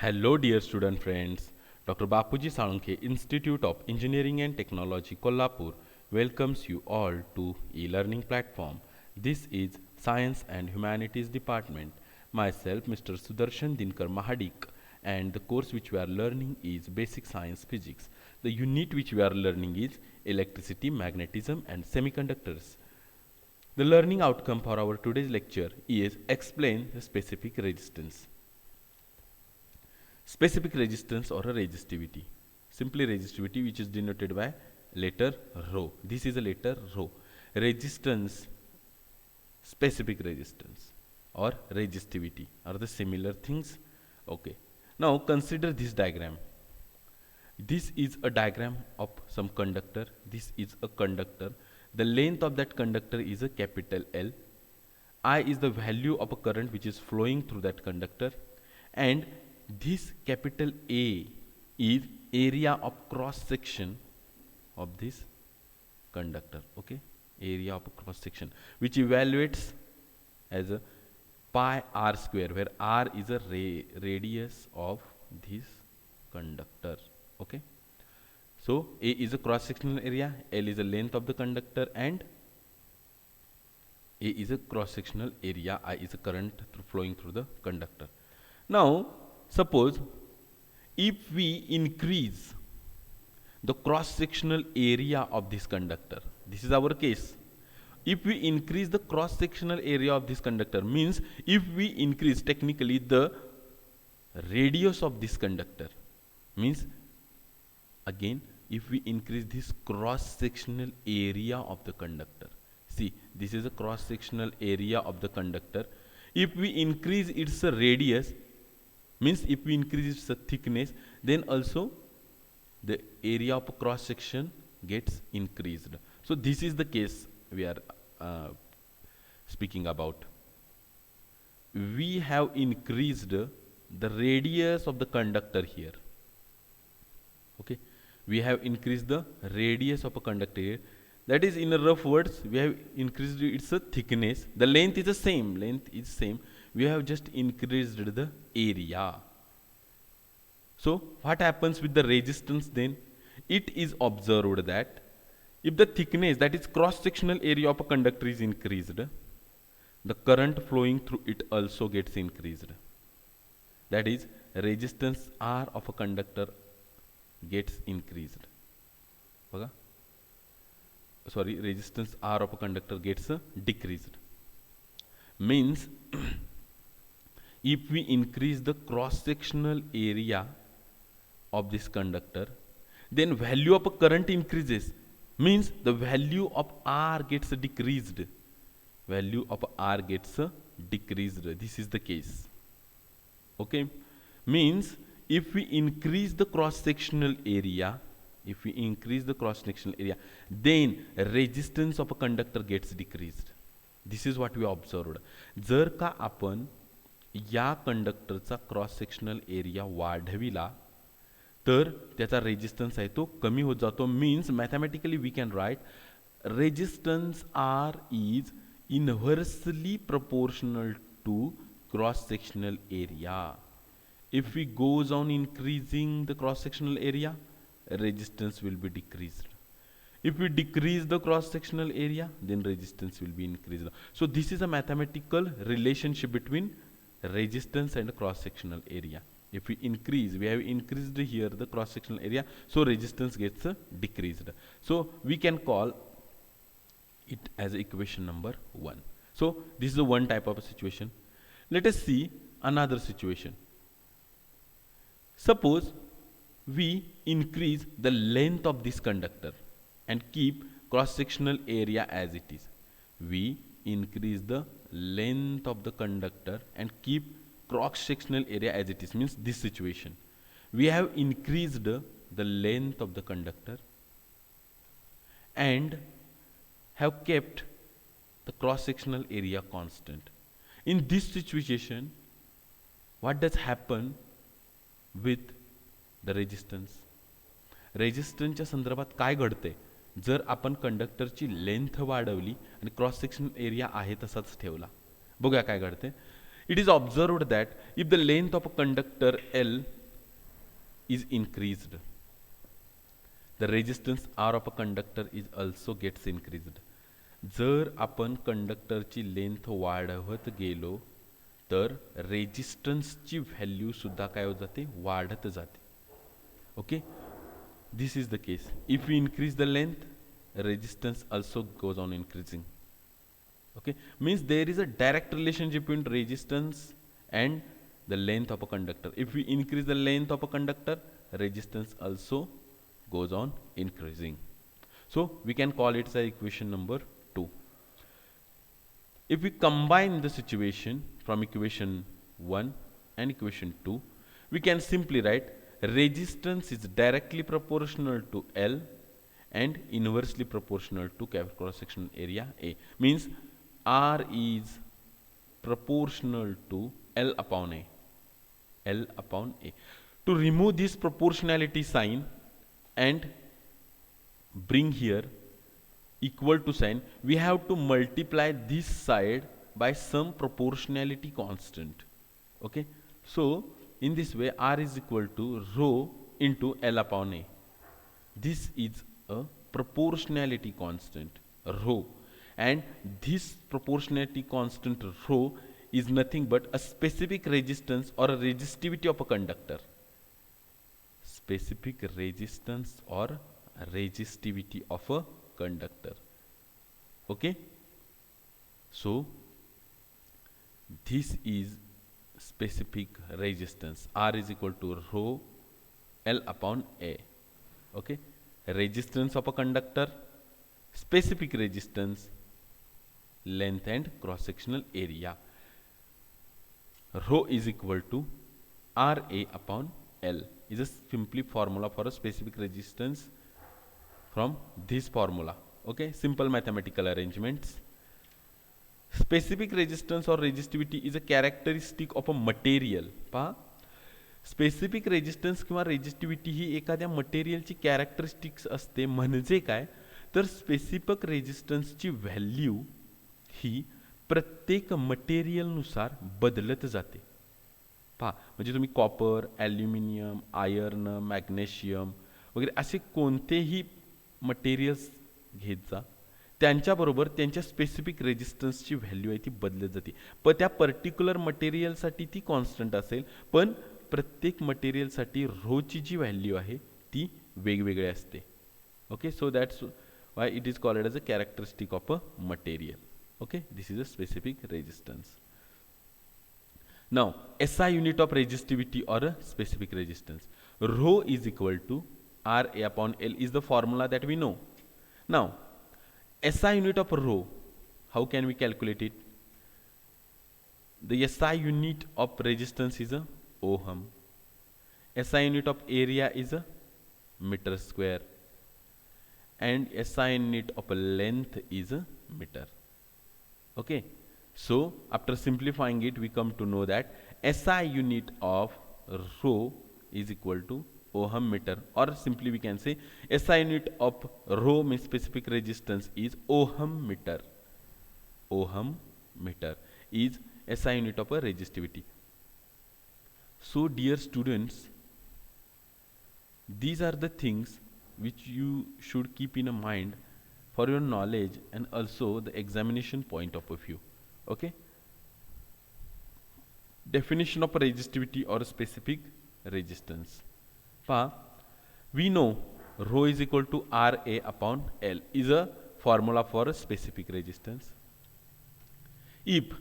Hello, dear student friends. Dr. Bapuji Salunkhe, Institute of Engineering and Technology, Kolhapur, welcomes you all to e-learning platform. This is Science and Humanities Department. Myself, Mr. Sudarshan Dinkar Mahadik, and the course which we are learning is Basic Science Physics. The unit which we are learning is Electricity, Magnetism, and Semiconductors. The learning outcome for our today's lecture is Explain the specific resistance. Specific resistance or a resistivity. Simply resistivity, which is denoted by letter rho. This is a letter rho. Resistance, specific resistance or resistivity are the similar things. Okay. Now consider this diagram. This is a diagram of some conductor. This is a conductor. The length of that conductor is a capital L. I is the value of a current which is flowing through that conductor, and this capital A is area of cross section of this conductor. Okay, area of cross section, which evaluates as a pi r square, where r is a radius of this conductor. Okay, so A is a cross sectional area, L is the length of the conductor, and A is a cross sectional area, I is a current flowing through the conductor. Now suppose if we increase the cross sectional area of this conductor, this is our case. If we increase the cross sectional area of this conductor, means if we increase technically the radius of this conductor, means again if we increase this cross sectional area of the conductor, see this is a cross sectional area of the conductor. If we increase its radius, means if we increase its thickness, then also the area of cross section gets increased. So this is the case we are speaking about. We have increased the radius of the conductor here. Okay, we have increased the radius of a conductor here. That is, in a rough words, we have increased its thickness. The length is the same. Length is same. We have just increased the area. So what happens with the resistance then? It is observed that if the thickness, that is cross-sectional area of a conductor, is increased, the current flowing through it also gets increased. That is, resistance R of a conductor gets increased. Sorry, resistance R of a conductor gets decreased. Means if we increase the cross-sectional area of this conductor, then value of a current increases, means the value of R gets decreased. Value of R gets decreased. This is the case. Okay, means if we increase the cross-sectional area, then resistance of a conductor gets decreased. This is what we observed. जर का आपण या कंडक्टरचा cross sectional area वाढविला तर त्याचा resistance आहे तो कमी होत जातो. Means mathematically we can write resistance R is inversely proportional to cross sectional area. If we goes on increasing the cross sectional area, resistance will be decreased. If we decrease the cross sectional area, then resistance will be increased. So this is a mathematical relationship between resistance and cross sectional area. If we increase, we have increased here the cross sectional area, so resistance gets decreased. So we can call it as equation number 1. So this is the one type of a situation. Let us see another situation. Suppose we increase the length of this conductor and keep cross-sectional area as it is. We increase the length of the conductor and keep cross-sectional area as it is. Means this situation. We have increased the length of the conductor and have kept the cross-sectional area constant. In this situation, what does happen with the resistance? रेजिस्टन्सच्या संदर्भात काय घडते जर आपण कंडक्टरची length वाढवली आणि cross section area आहे तसाच ठेवला? बघूया काय घडते. It is observed that if the length of a conductor L is increased, the resistance R of a conductor is also gets increased. जर आपण कंडक्टरची लेंथ वाढवत गेलो तर रेजिस्टन्सची व्हॅल्यू सुद्धा काय होत जाते, वाढत जाते. Okay, this is the case. If we increase the length, resistance also goes on increasing. Okay, means there is a direct relationship between resistance and the length of a conductor. If we increase the length of a conductor, resistance also goes on increasing. So we can call it as equation number 2. If we combine the situation from equation 1 and equation 2, we can simply write resistance is directly proportional to L and inversely proportional to cross sectional area A. Means R is proportional to L upon A. L upon A. To remove this proportionality sign and bring here equal to sign, we have to multiply this side by some proportionality constant. Okay, so in this way R is equal to rho into L upon A. This is a proportionality constant rho, and this proportionality constant rho is nothing but a specific resistance or a resistivity of a conductor. Specific resistance or resistivity of a conductor. Okay, so this is specific resistance. R is equal to rho L upon A. Okay, resistance of a conductor, specific resistance, length and cross sectional area. Rho is equal to Ra upon L is a simply formula for a specific resistance from this formula. Okay, simple mathematical arrangements. Specific resistance or resistivity is a characteristic of a material. पहा, specific resistance किंवा resistivity ही एखाद्या मटेरियलची characteristics असते. म्हणजे काय तर specific रेजिस्टन्सची value ही प्रत्येक मटेरियलनुसार बदलत जाते. पहा, म्हणजे तुम्ही कॉपर, ॲल्युमिनियम, आयर्न, मॅग्नेशियम वगैरे असे कोणतेही मटेरियल्स घेत जा, त्यांच्याबरोबर त्यांच्या स्पेसिफिक रेजिस्टन्सची व्हॅल्यू आहे ती बदलत जाते. पण त्या पर्टिक्युलर मटेरियलसाठी ती कॉन्स्टंट असेल, पण प्रत्येक मटेरियलसाठी रोची जी व्हॅल्यू आहे ती वेगवेगळी असते. Okay, so that's why it is called as a characteristic of a material. Okay, this is a specific resistance. Now SI unit of resistivity or a specific resistance, rho is equal to Ra upon L is the formula that we know. Now SI unit of rho, how can we calculate it? The SI unit of resistance is a ohm. SI unit of area is a meter square, and SI unit of length is a meter. Okay, so after simplifying it we come to know that SI unit of rho is equal to ohm meter, or simply we can say SI unit of rho means specific resistance is ohm meter. Ohm meter is SI unit of a resistivity. So dear students, these are the things which you should keep in mind for your knowledge and also the examination point of view. Okay, definition of resistivity or specific resistance. We know rho is equal to Ra upon L is a formula for a specific resistance. If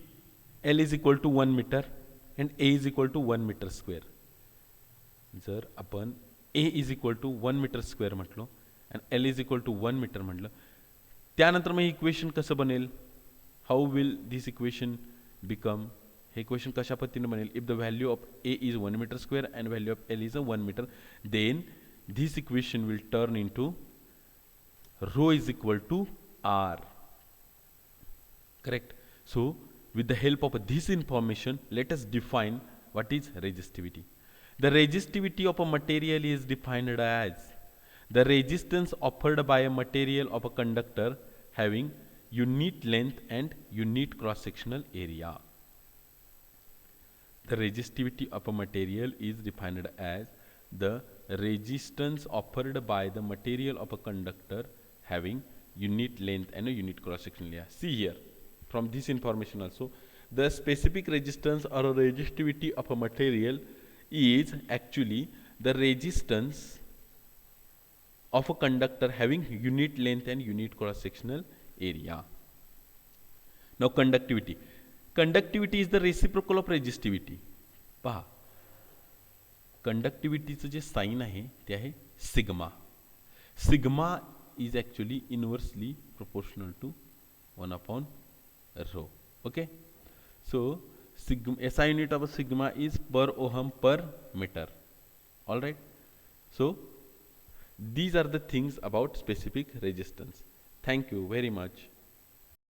L is equal to 1 meter and A is equal to 1 meter square, जर आपण A is equal to 1 meter square म्हटलो and L is equal to 1 meter म्हटलं, त्यानंतर मग equation कसं बनेल? How will this equation become? हे equation कशा पद्धतीने बनेल? If the value of A is 1 metre square and value of L is a 1 metre, then this equation will turn in to rho is equal to R. Correct? So with the help of this information, let us define what is resistivity. The resistivity of a material is defined as the resistance offered by a material of a conductor having unit length and unit cross sectional area. The resistivity of a material is defined as the resistance offered by the material of a conductor having unit length and a unit cross-sectional area. See here, from this information also, the specific resistance or resistivity of a material is actually the resistance of a conductor having unit length and unit cross-sectional area. Now conductivity. Conductivity is the reciprocal of resistivity. पहा, कंडक्टिव्हिटीचं जे sign आहे ते आहे sigma. Sigma is actually inversely proportional to 1/ρ. Okay, so SI unit of sigma is per ohm per meter. All right, so these are the things about specific resistance. Thank you very much.